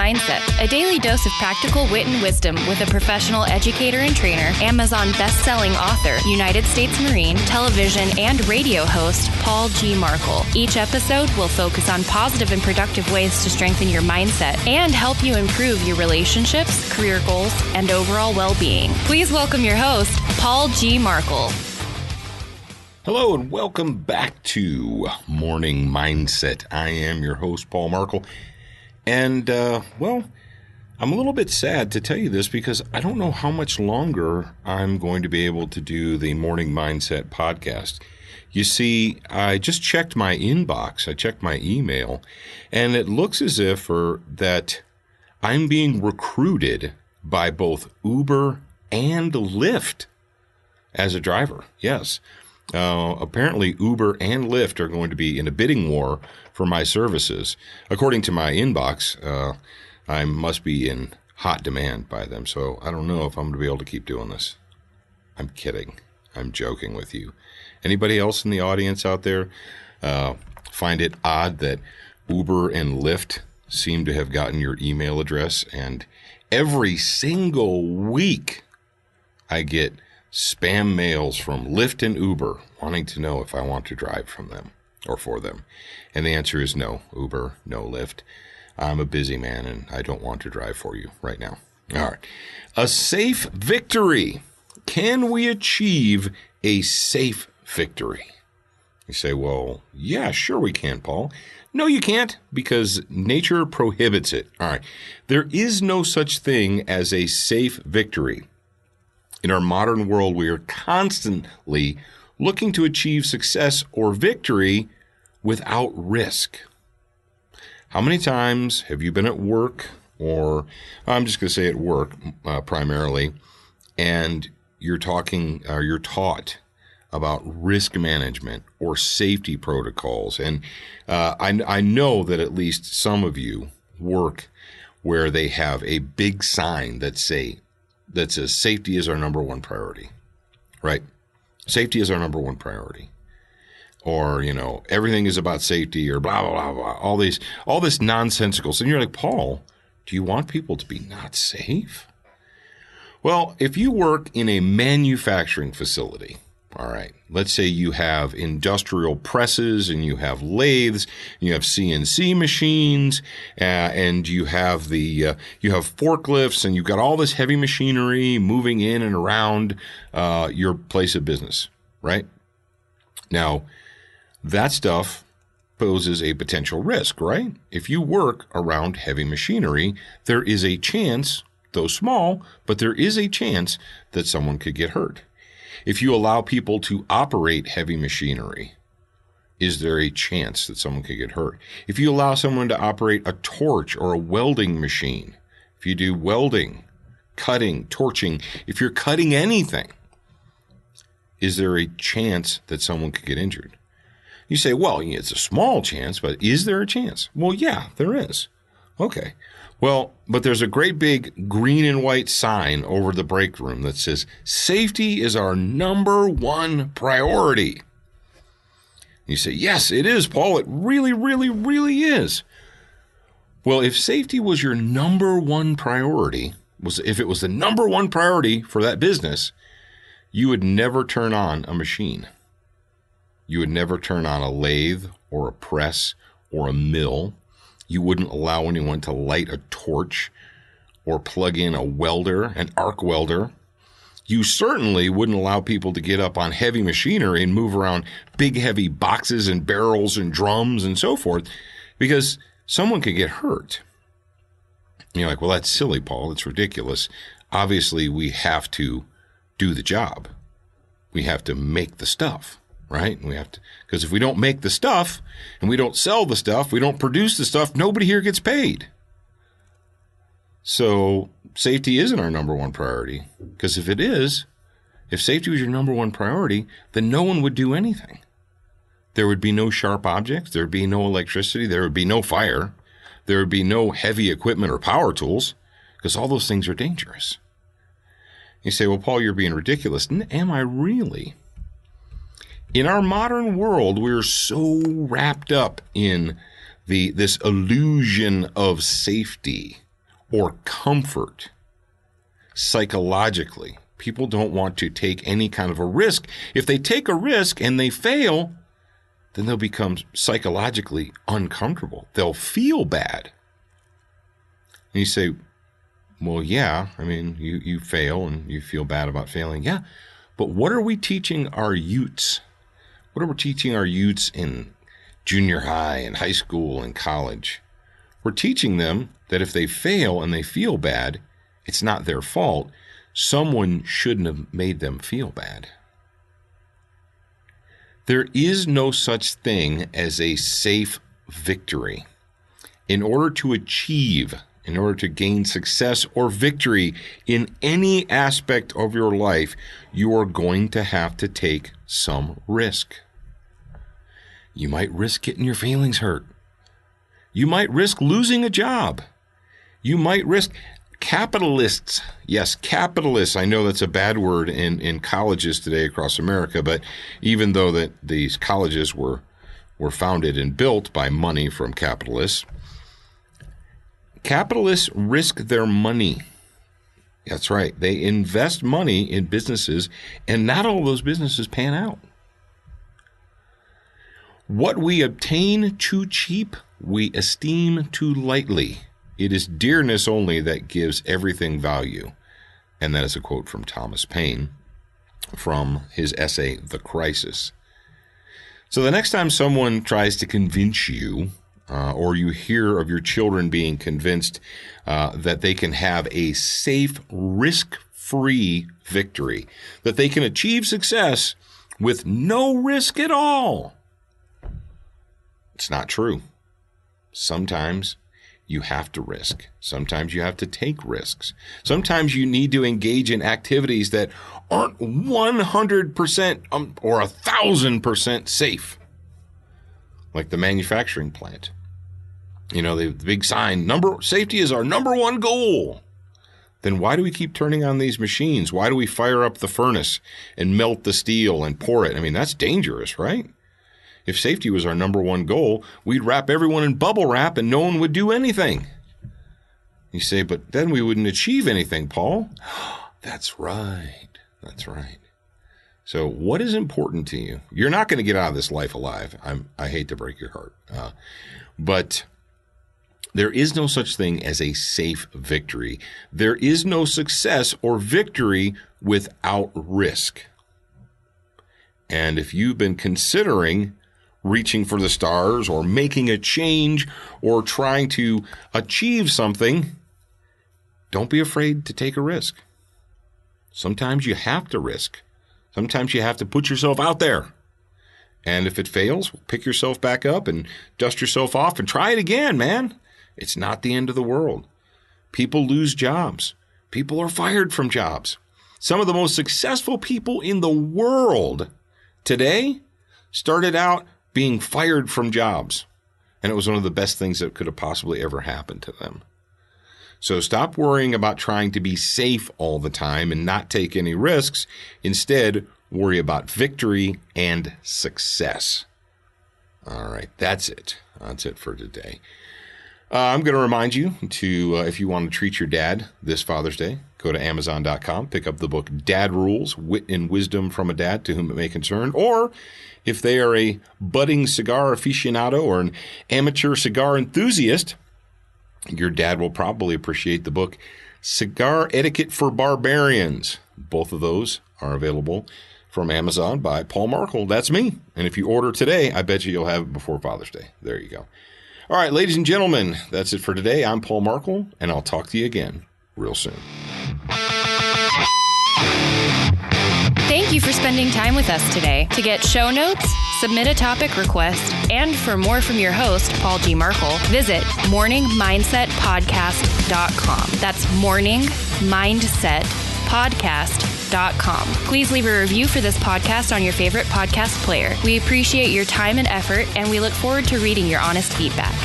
Mindset, a daily dose of practical wit and wisdom with a professional educator and trainer, Amazon best-selling author, United States Marine, television and radio host, Paul G. Markle. Each episode will focus on positive and productive ways to strengthen your mindset and help you improve your relationships, career goals, and overall well-being. Please welcome your host, Paul G. Markle. Hello and welcome back to Morning Mindset. I am your host, Paul Markle. And, I'm a little bit sad to tell you this because I don't know how much longer I'm going to be able to do the Morning Mindset podcast. You see, I just checked my inbox, I checked my email, and it looks as if that I'm being recruited by both Uber and Lyft as a driver. Yes. Apparently, Uber and Lyft are going to be in a bidding war for my services. According to my inbox, I must be in hot demand by them, so I don't know if I'm going to be able to keep doing this. I'm kidding. I'm joking with you. Anybody else in the audience out there find it odd that Uber and Lyft seem to have gotten your email address, and every single week I get spam mails from Lyft and Uber wanting to know if I want to drive from them or for them. And the answer is no, Uber, no Lyft. I'm a busy man and I don't want to drive for you right now. All right. A safe victory. Can we achieve a safe victory? You say, well, yeah, sure we can, Paul. No, you can't, because nature prohibits it. All right. There is no such thing as a safe victory. In our modern world, we are constantly looking to achieve success or victory without risk. How many times have you been at work, or I'm just going to say at work primarily, and you're taught about risk management or safety protocols? And I know that at least some of you work where they have a big sign that says safety is our number one priority, right? Safety is our number one priority. Or, everything is about safety or blah, blah, blah, blah, all this nonsensical. So you're like, Paul, do you want people to be not safe? Well, if you work in a manufacturing facility, all right, let's say you have industrial presses and you have lathes, you have CNC machines, and you have forklifts, and you've got all this heavy machinery moving in and around your place of business, right? Now, that stuff poses a potential risk, right? If you work around heavy machinery, there is a chance, though small, but there is a chance that someone could get hurt. If you allow people to operate heavy machinery, is there a chance that someone could get hurt? If you allow someone to operate a torch or a welding machine, if you do welding, cutting, torching, if you're cutting anything, is there a chance that someone could get injured? You say, well, it's a small chance, but is there a chance? Well, yeah, there is. Okay. Well, but there's a great big green and white sign over the break room that says, safety is our number one priority. You say, yes, it is, Paul. It really, really, really is. Well, if safety was your number one priority, if it was the number one priority for that business, you would never turn on a machine. You would never turn on a lathe or a press or a mill. You wouldn't allow anyone to light a torch or plug in a welder, an arc welder. You certainly wouldn't allow people to get up on heavy machinery and move around big, heavy boxes and barrels and drums and so forth, because someone could get hurt. You're like, well, that's silly, Paul. It's ridiculous. Obviously, we have to do the job. We have to make the stuff, right? Because if we don't make the stuff and we don't sell the stuff, we don't produce the stuff, nobody here gets paid. So safety isn't our number one priority, because if safety was your number one priority, then no one would do anything. There would be no sharp objects. There would be no electricity. There would be no fire. There would be no heavy equipment or power tools, because all those things are dangerous. You say, well, Paul, you're being ridiculous. Am I really? In our modern world, we're so wrapped up in this illusion of safety or comfort psychologically. People don't want to take any kind of a risk. If they take a risk and they fail, then they'll become psychologically uncomfortable. They'll feel bad. And you say, well, yeah, I mean, you fail and you feel bad about failing. Yeah, but what are we teaching our youths? What are we teaching our youths in junior high and high school and college? We're teaching them that if they fail and they feel bad, it's not their fault. Someone shouldn't have made them feel bad. There is no such thing as a safe victory. In order to gain success or victory in any aspect of your life, you are going to have to take some risk. You might risk getting your feelings hurt. You might risk losing a job. You might risk capitalists. Yes, capitalists. I know that's a bad word in colleges today across America, but even though that these colleges were founded and built by money from capitalists, capitalists risk their money. That's right. They invest money in businesses, and not all those businesses pan out. What we obtain too cheap, we esteem too lightly. It is dearness only that gives everything value. And that is a quote from Thomas Paine from his essay, The Crisis. So the next time someone tries to convince you, or you hear of your children being convinced that they can have a safe, risk-free victory, that they can achieve success with no risk at all, it's not true. Sometimes you have to risk. Sometimes you have to take risks. Sometimes you need to engage in activities that aren't 100% or 1,000% safe, like the manufacturing plant. You know, the big sign, safety is our number one goal. Then why do we keep turning on these machines? Why do we fire up the furnace and melt the steel and pour it? I mean, that's dangerous, right? If safety was our number one goal, we'd wrap everyone in bubble wrap and no one would do anything. You say, but then we wouldn't achieve anything, Paul. That's right. That's right. So what is important to you? You're not going to get out of this life alive. I hate to break your heart. But there is no such thing as a safe victory. There is no success or victory without risk. And if you've been considering reaching for the stars or making a change or trying to achieve something, don't be afraid to take a risk. Sometimes you have to risk. Sometimes you have to put yourself out there. And if it fails, pick yourself back up and dust yourself off and try it again, man. It's not the end of the world. People lose jobs. People are fired from jobs. Some of the most successful people in the world today started out being fired from jobs. And it was one of the best things that could have possibly ever happened to them. So stop worrying about trying to be safe all the time and not take any risks. Instead, worry about victory and success. All right, that's it. That's it for today. I'm going to remind you to, if you want to treat your dad this Father's Day, go to Amazon.com, pick up the book Dad Rules, Wit and Wisdom from a Dad to Whom It May Concern. Or if they are a budding cigar aficionado or an amateur cigar enthusiast, your dad will probably appreciate the book Cigar Etiquette for Barbarians. Both of those are available from Amazon by Paul Markle. That's me. And if you order today, I bet you'll have it before Father's Day. There you go. All right, ladies and gentlemen, that's it for today. I'm Paul Markle, and I'll talk to you again real soon. Thank you for spending time with us today. To get show notes, submit a topic request, and for more from your host, Paul G. Markle, visit morningmindsetpodcast.com. That's morningmindsetpodcast.com. Please leave a review for this podcast on your favorite podcast player. We appreciate your time and effort, and we look forward to reading your honest feedback.